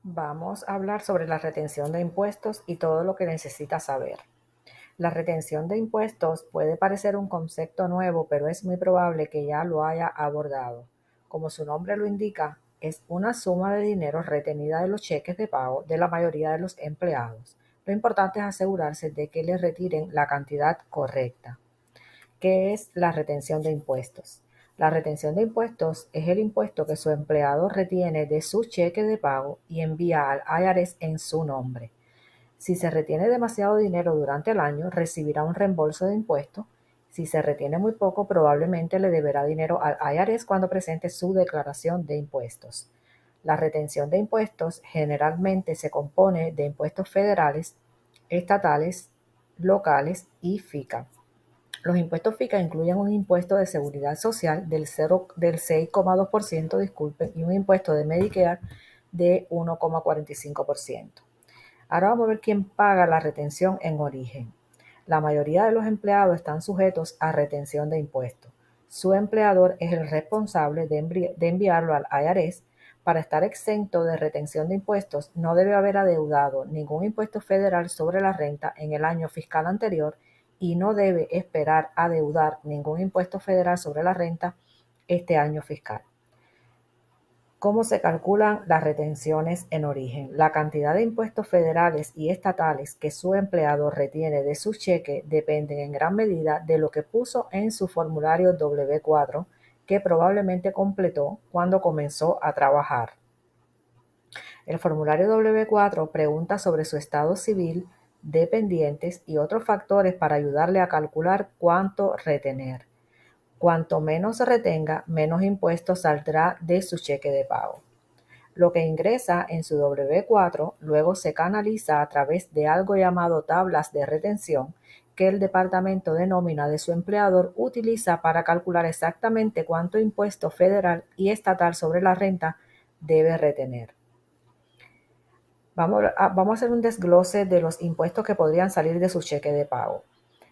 Vamos a hablar sobre la retención de impuestos y todo lo que necesitas saber. La retención de impuestos puede parecer un concepto nuevo, pero es muy probable que ya lo haya abordado. Como su nombre lo indica, es una suma de dinero retenida de los cheques de pago de la mayoría de los empleados. Lo importante es asegurarse de que les retiren la cantidad correcta. ¿Qué es la retención de impuestos? La retención de impuestos es el impuesto que su empleado retiene de su cheque de pago y envía al IRS en su nombre. Si se retiene demasiado dinero durante el año, recibirá un reembolso de impuestos. Si se retiene muy poco, probablemente le deberá dinero al IRS cuando presente su declaración de impuestos. La retención de impuestos generalmente se compone de impuestos federales, estatales, locales y FICA. Los impuestos FICA incluyen un impuesto de seguridad social del 6,2%, disculpen, y un impuesto de Medicare de 1,45%. Ahora vamos a ver quién paga la retención en origen. La mayoría de los empleados están sujetos a retención de impuestos. Su empleador es el responsable de enviarlo al IRS. Para estar exento de retención de impuestos, no debe haber adeudado ningún impuesto federal sobre la renta en el año fiscal anterior y no debe esperar adeudar ningún impuesto federal sobre la renta este año fiscal. ¿Cómo se calculan las retenciones en origen? La cantidad de impuestos federales y estatales que su empleado retiene de su cheque dependen en gran medida de lo que puso en su formulario W4 que probablemente completó cuando comenzó a trabajar. El formulario W4 pregunta sobre su estado civil, dependientes y otros factores para ayudarle a calcular cuánto retener. Cuanto menos retenga, menos impuestos saldrá de su cheque de pago. Lo que ingresa en su W4 luego se canaliza a través de algo llamado tablas de retención que el departamento de nómina de su empleador utiliza para calcular exactamente cuánto impuesto federal y estatal sobre la renta debe retener. Vamos a hacer un desglose de los impuestos que podrían salir de su cheque de pago.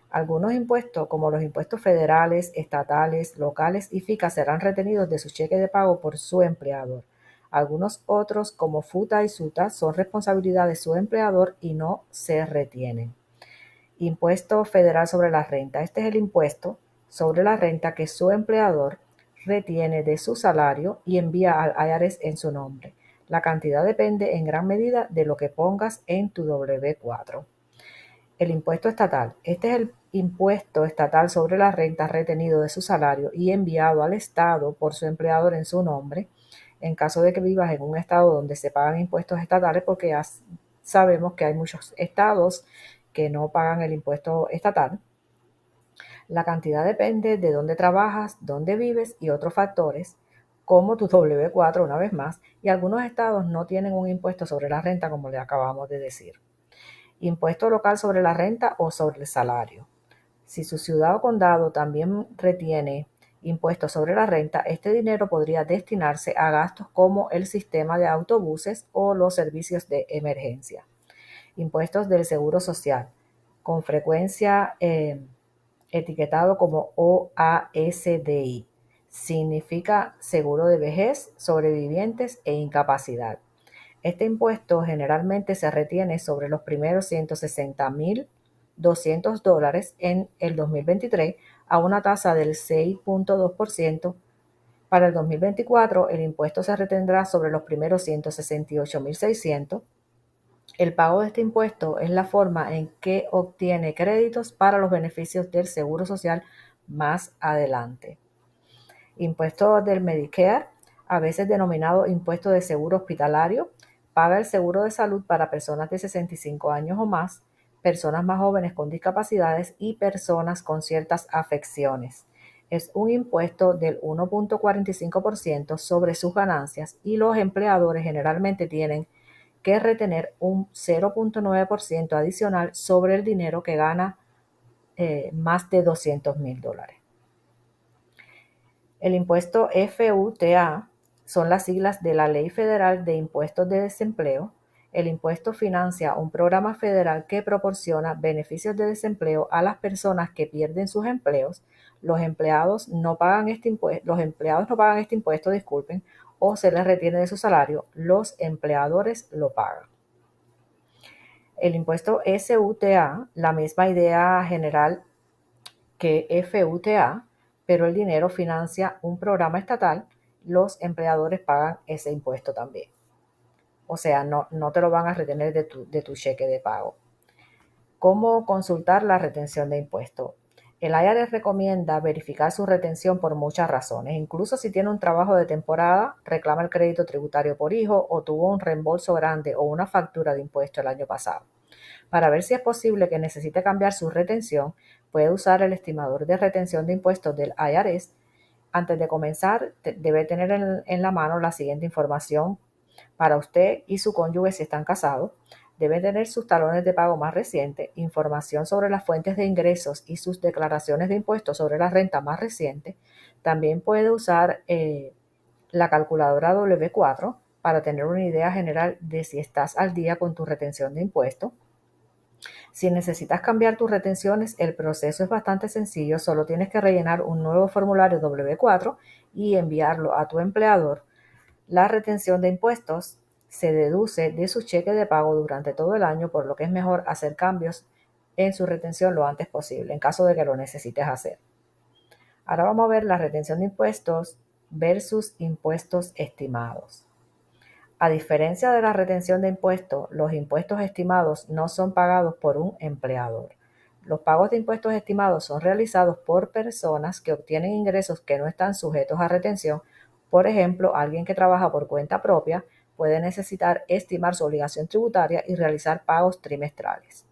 Algunos impuestos, como los impuestos federales, estatales, locales y FICA, serán retenidos de su cheque de pago por su empleador. Algunos otros, como FUTA y SUTA, son responsabilidad de su empleador y no se retienen. Impuesto federal sobre la renta. Este es el impuesto sobre la renta que su empleador retiene de su salario y envía al IRS en su nombre. La cantidad depende en gran medida de lo que pongas en tu W4. El impuesto estatal. Este es el impuesto estatal sobre la renta retenido de su salario y enviado al Estado por su empleador en su nombre, en caso de que vivas en un estado donde se pagan impuestos estatales, porque ya sabemos que hay muchos estados que no pagan el impuesto estatal. La cantidad depende de dónde trabajas, dónde vives y otros factores, como tu W4 una vez más, y algunos estados no tienen un impuesto sobre la renta como le acabamos de decir. Impuesto local sobre la renta o sobre el salario. Si su ciudad o condado también retiene impuestos sobre la renta, este dinero podría destinarse a gastos como el sistema de autobuses o los servicios de emergencia. Impuestos del Seguro Social, con frecuencia etiquetado como OASDI. Significa Seguro de Vejez, Sobrevivientes e Incapacidad. Este impuesto generalmente se retiene sobre los primeros $160,200 en el 2023 a una tasa del 6,2%. Para el 2024, el impuesto se retendrá sobre los primeros 168,600. El pago de este impuesto es la forma en que obtiene créditos para los beneficios del Seguro Social más adelante. Impuesto del Medicare, a veces denominado impuesto de seguro hospitalario, paga el seguro de salud para personas de 65 años o más, personas más jóvenes con discapacidades y personas con ciertas afecciones. Es un impuesto del 1,45% sobre sus ganancias y los empleadores generalmente tienen que retener un 0,9% adicional sobre el dinero que gana más de $200,000. El impuesto FUTA son las siglas de la Ley Federal de Impuestos de Desempleo. El impuesto financia un programa federal que proporciona beneficios de desempleo a las personas que pierden sus empleos. Los empleados no pagan este impuesto, disculpen, o se les retiene de su salario, los empleadores lo pagan. El impuesto SUTA, la misma idea general que FUTA, pero el dinero financia un programa estatal, los empleadores pagan ese impuesto también. O sea, no te lo van a retener de tu cheque de pago. ¿Cómo consultar la retención de impuestos? El IRS recomienda verificar su retención por muchas razones. Incluso si tiene un trabajo de temporada, reclama el crédito tributario por hijo o tuvo un reembolso grande o una factura de impuesto el año pasado. Para ver si es posible que necesite cambiar su retención, puede usar el estimador de retención de impuestos del IRS. Antes de comenzar, debe tener en la mano la siguiente información para usted y su cónyuge si están casados. Debe tener sus talones de pago más recientes, información sobre las fuentes de ingresos y sus declaraciones de impuestos sobre la renta más recientes. También puede usar la calculadora W4 para tener una idea general de si estás al día con tu retención de impuestos. Si necesitas cambiar tus retenciones, el proceso es bastante sencillo. Solo tienes que rellenar un nuevo formulario W4 y enviarlo a tu empleador. La retención de impuestos se deduce de su cheque de pago durante todo el año, por lo que es mejor hacer cambios en su retención lo antes posible, en caso de que lo necesites hacer. Ahora vamos a ver la retención de impuestos versus impuestos estimados. A diferencia de la retención de impuestos, los impuestos estimados no son pagados por un empleador. Los pagos de impuestos estimados son realizados por personas que obtienen ingresos que no están sujetos a retención. Por ejemplo, alguien que trabaja por cuenta propia puede necesitar estimar su obligación tributaria y realizar pagos trimestrales.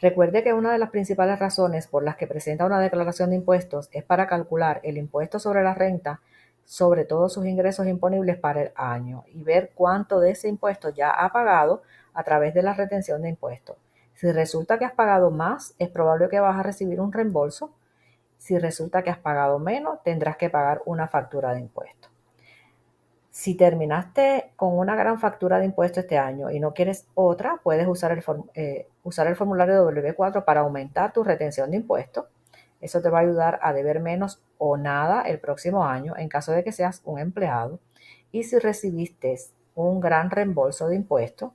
Recuerde que una de las principales razones por las que presenta una declaración de impuestos es para calcular el impuesto sobre la renta sobre todos sus ingresos imponibles para el año y ver cuánto de ese impuesto ya ha pagado a través de la retención de impuestos. Si resulta que has pagado más, es probable que vas a recibir un reembolso. Si resulta que has pagado menos, tendrás que pagar una factura de impuestos. Si terminaste con una gran factura de impuestos este año y no quieres otra, puedes usar el formulario W4 para aumentar tu retención de impuestos. Eso te va a ayudar a deber menos o nada el próximo año en caso de que seas un empleado. Y si recibiste un gran reembolso de impuestos,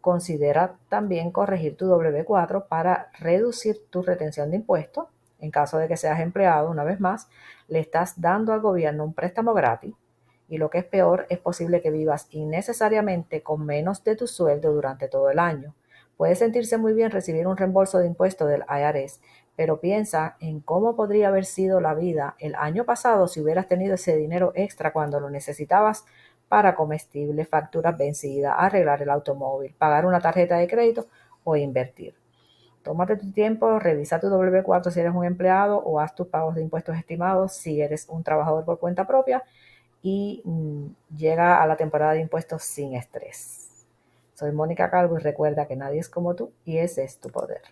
considera también corregir tu W4 para reducir tu retención de impuestos. En caso de que seas empleado, una vez más, le estás dando al gobierno un préstamo gratis. Y lo que es peor, es posible que vivas innecesariamente con menos de tu sueldo durante todo el año. Puede sentirse muy bien recibir un reembolso de impuestos del IRS, pero piensa en cómo podría haber sido la vida el año pasado si hubieras tenido ese dinero extra cuando lo necesitabas para comestibles, facturas vencidas, arreglar el automóvil, pagar una tarjeta de crédito o invertir. Tómate tu tiempo, revisa tu W4 si eres un empleado o haz tus pagos de impuestos estimados si eres un trabajador por cuenta propia y llega a la temporada de impuestos sin estrés. Soy Mónica Calvo y recuerda que nadie es como tú y ese es tu poder.